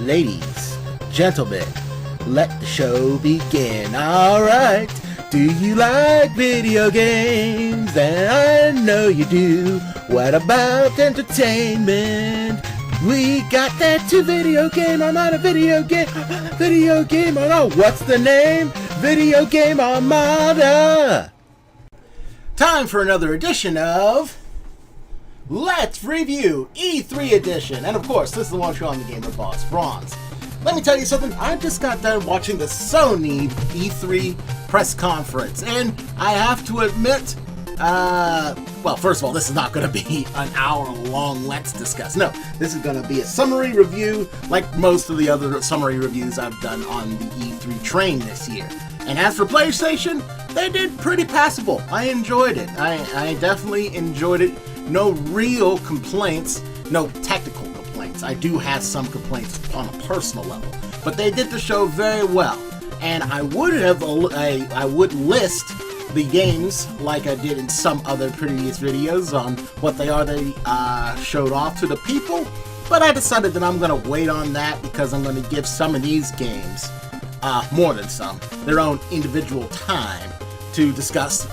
Ladies, gentlemen, let the show begin. Alright, do you like video games? And I know you do. What about entertainment? We got that to video game. I'm not a video game. Video game. Oh no, what's the name? Video Game Armada. Time for another edition of Let's Review E3 Edition. And of course, this is the one show on the Gamer Boss Bronze. Let me tell you something, I just got done watching the Sony E3 press conference, and I have to admit, well, first of all, this is not going to be an hour-long Let's Discuss. No, this is going to be a summary review, like most of the other summary reviews I've done on the E3 train this year. And as for PlayStation, they did pretty passable. I enjoyed it. I definitely enjoyed it. No real complaints, no technical complaints. I do have some complaints on a personal level, but they did the show very well. And I would list the games like I did in some other previous videos on what they showed off to the people, but I decided that I'm going to wait on that because I'm going to give some of these games, more than some, their own individual time to discuss,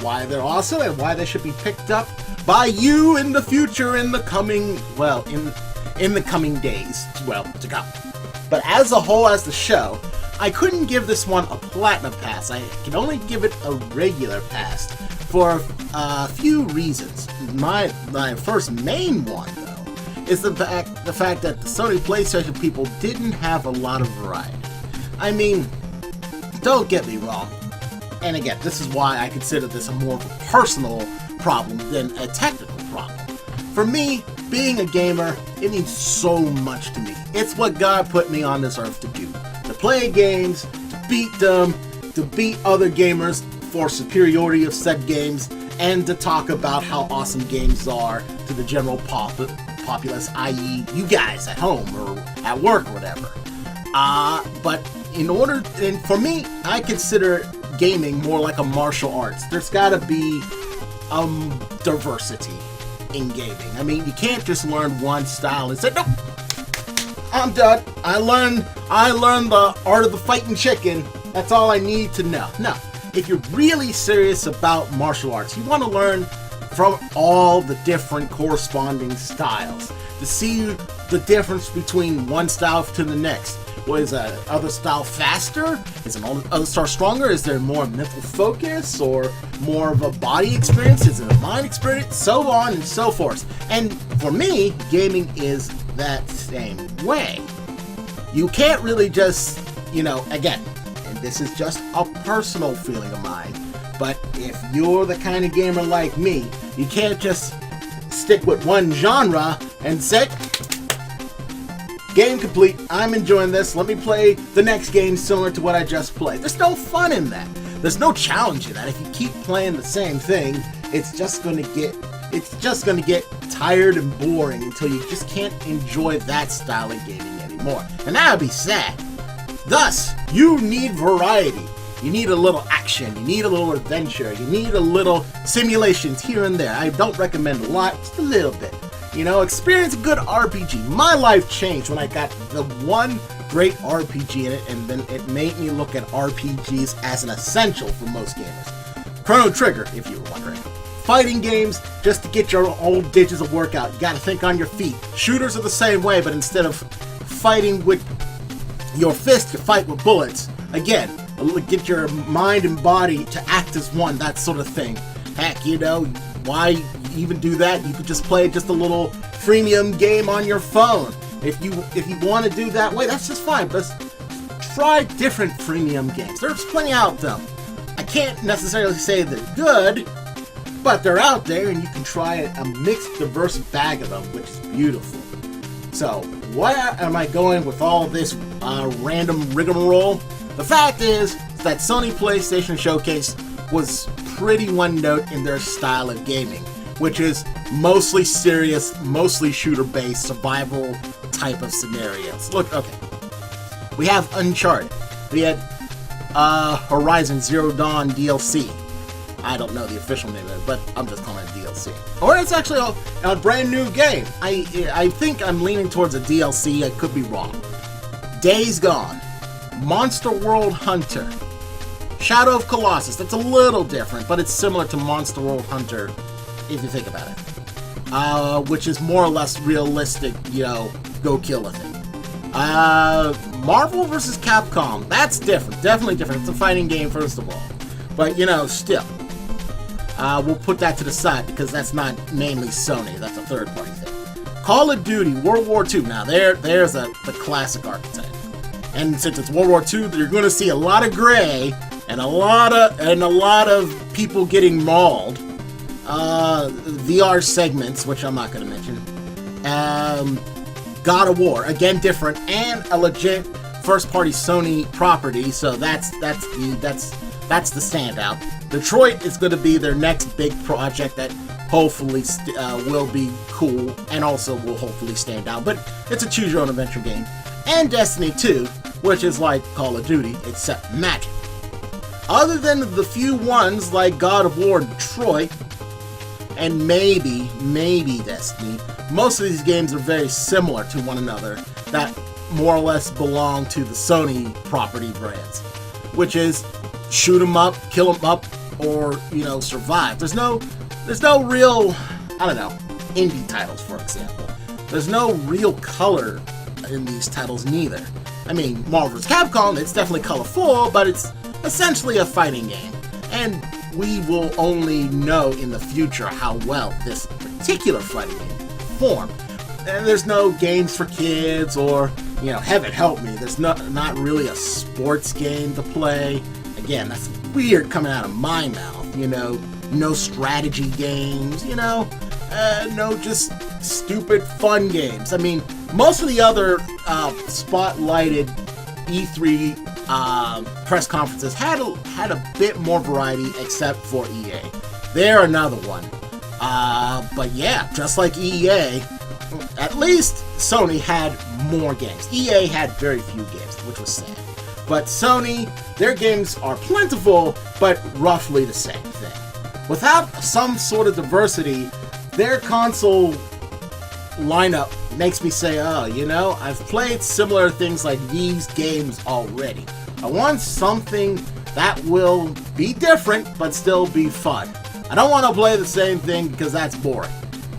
why they're awesome and why they should be picked up by you in the future, in the coming days, to come. But as a whole, as the show, I couldn't give this one a platinum pass. I can only give it a regular pass for a few reasons. My first main one, though, is the fact that the Sony PlayStation people didn't have a lot of variety. I mean, don't get me wrong. And again, this is why I consider this a more of a personal problem than a technical problem. For me, being a gamer, it means so much to me. It's what God put me on this earth to do. To play games, to beat them, to beat other gamers for superiority of said games, and to talk about how awesome games are to the general populace, i.e. you guys at home or at work or whatever. But for me, I consider gaming more like a martial arts. There's gotta be diversity in gaming. I mean, you can't just learn one style and say, nope, I'm done. I learned the art of the fighting chicken. That's all I need to know. No, if you're really serious about martial arts, you want to learn from all the different corresponding styles to see the difference between one style to the next. Was other style faster? Is an other style stronger? Is there more mental focus or more of a body experience? Is it a mind experience? So on and so forth. And for me, gaming is that same way. You can't really just, again, and this is just a personal feeling of mine, but if you're the kind of gamer like me, you can't just stick with one genre and say, game complete, I'm enjoying this, let me play the next game similar to what I just played. There's no fun in that. There's no challenge in that. If you keep playing the same thing, it's just going to get tired and boring until you just can't enjoy that style of gaming anymore. And that would be sad. Thus, you need variety. You need a little action, you need a little adventure, you need a little simulations here and there. I don't recommend a lot, just a little bit. Experience a good RPG. My life changed when I got the one great RPG in it, and then it made me look at RPGs as an essential for most gamers. Chrono Trigger, if you were wondering. Fighting games, just to get your old digits of workout. You gotta think on your feet. Shooters are the same way, but instead of fighting with your fist, you fight with bullets. Again, get your mind and body to act as one, that sort of thing. Heck, why even do that? You could just play just a little freemium game on your phone. If you want to do that way, that's just fine. But try different freemium games. There's plenty out there. I can't necessarily say they're good, but they're out there, and you can try a mixed, diverse bag of them, which is beautiful. So, why am I going with all this random rigmarole? The fact is that Sony PlayStation Showcase was pretty one-note in their style of gaming, which is mostly serious, mostly shooter-based, survival type of scenarios. Look, okay. We have Uncharted. We had Horizon Zero Dawn DLC. I don't know the official name of it, but I'm just calling it DLC. Or it's actually a brand new game. I think I'm leaning towards a DLC. I could be wrong. Days Gone, Monster World Hunter, Shadow of Colossus. That's a little different, but it's similar to Monster World Hunter if you think about it. Which is more or less realistic, you know, go kill a thing. Marvel vs. Capcom. That's different. Definitely different. It's a fighting game, first of all. But, you know, still. We'll put that to the side because that's not mainly Sony. That's a third-party thing. Call of Duty World War II. Now, there's the classic archetype. And since it's World War II, you're going to see a lot of gray and a lot of people getting mauled. VR segments, which I'm not going to mention. God of War, again different, and a legit first-party Sony property. So that's the standout. Detrot is going to be their next big project that hopefully will be cool and also will hopefully stand out. But it's a choose-your-own-adventure game. And Destiny 2, which is like Call of Duty, except magic. Other than the few ones like God of War and Detrot, and maybe Destiny, most of these games are very similar to one another that more or less belong to the Sony property brands, which is shoot 'em up, kill 'em up, or, you know, survive. There's no real, I don't know, indie titles, for example. There's no real color in these titles neither. I mean, Marvel vs. Capcom, it's definitely colorful, but it's essentially a fighting game. And we will only know in the future how well this particular fighting game performed. And there's no games for kids or, you know, heaven help me, there's not really a sports game to play. Again, that's weird coming out of my mouth, you know. No strategy games, you know. No just stupid fun games. I mean, most of the other spotlighted E3 press conferences had a bit more variety, except for EA. They're another one. But yeah, just like EA, at least Sony had more games. EA had very few games, which was sad. But Sony, their games are plentiful, but roughly the same thing. Without some sort of diversity, their console lineup makes me say, oh, you know, I've played similar things like these games already. I want something that will be different, but still be fun. I don't want to play the same thing because that's boring.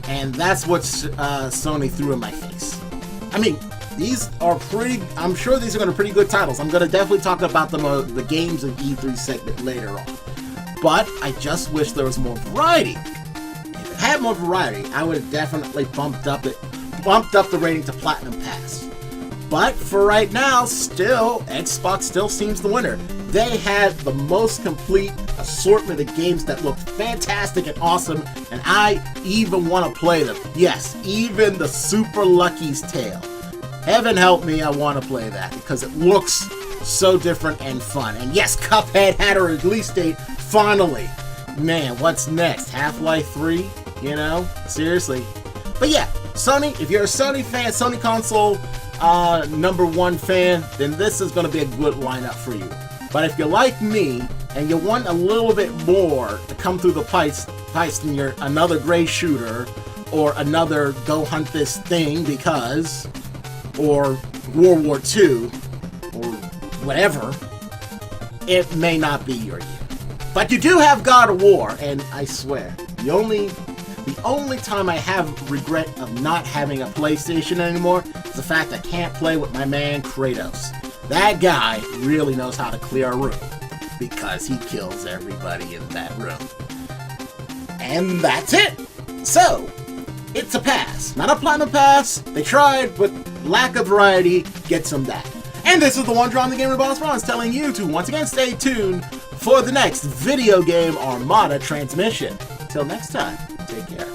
And that's what Sony threw in my face. I mean, these are I'm sure these are going to be pretty good titles. I'm going to definitely talk about them, the games in E3 segment later on. But I just wish there was more variety. If it had more variety, I would have definitely bumped up the rating to Platinum Pass. But for right now, Xbox still seems the winner. They had the most complete assortment of games that looked fantastic and awesome, and I even want to play them. Yes, even the Super Lucky's Tale. Heaven help me, I want to play that because it looks so different and fun. And yes, Cuphead had a release date, finally. Man, what's next? Half-Life 3? You know? Seriously. But yeah, Sony, if you're a Sony fan, Sony console #1 fan, then this is going to be a good lineup for you. But if you're like me, and you want a little bit more to come through the pipes than your another gray shooter, or another go hunt this thing because, or World War II, or whatever, it may not be your year. But you do have God of War, and I swear, the only time I have regret of not having a PlayStation anymore is the fact I can't play with my man Kratos. That guy really knows how to clear a room, because he kills everybody in that room. And that's it! So, it's a pass. Not a Platinum Pass. They tried, but lack of variety gets them that. And this is the one Drawing the Gamer Boss Bronze telling you to once again stay tuned for the next Video Game Armada transmission. Till next time, take care.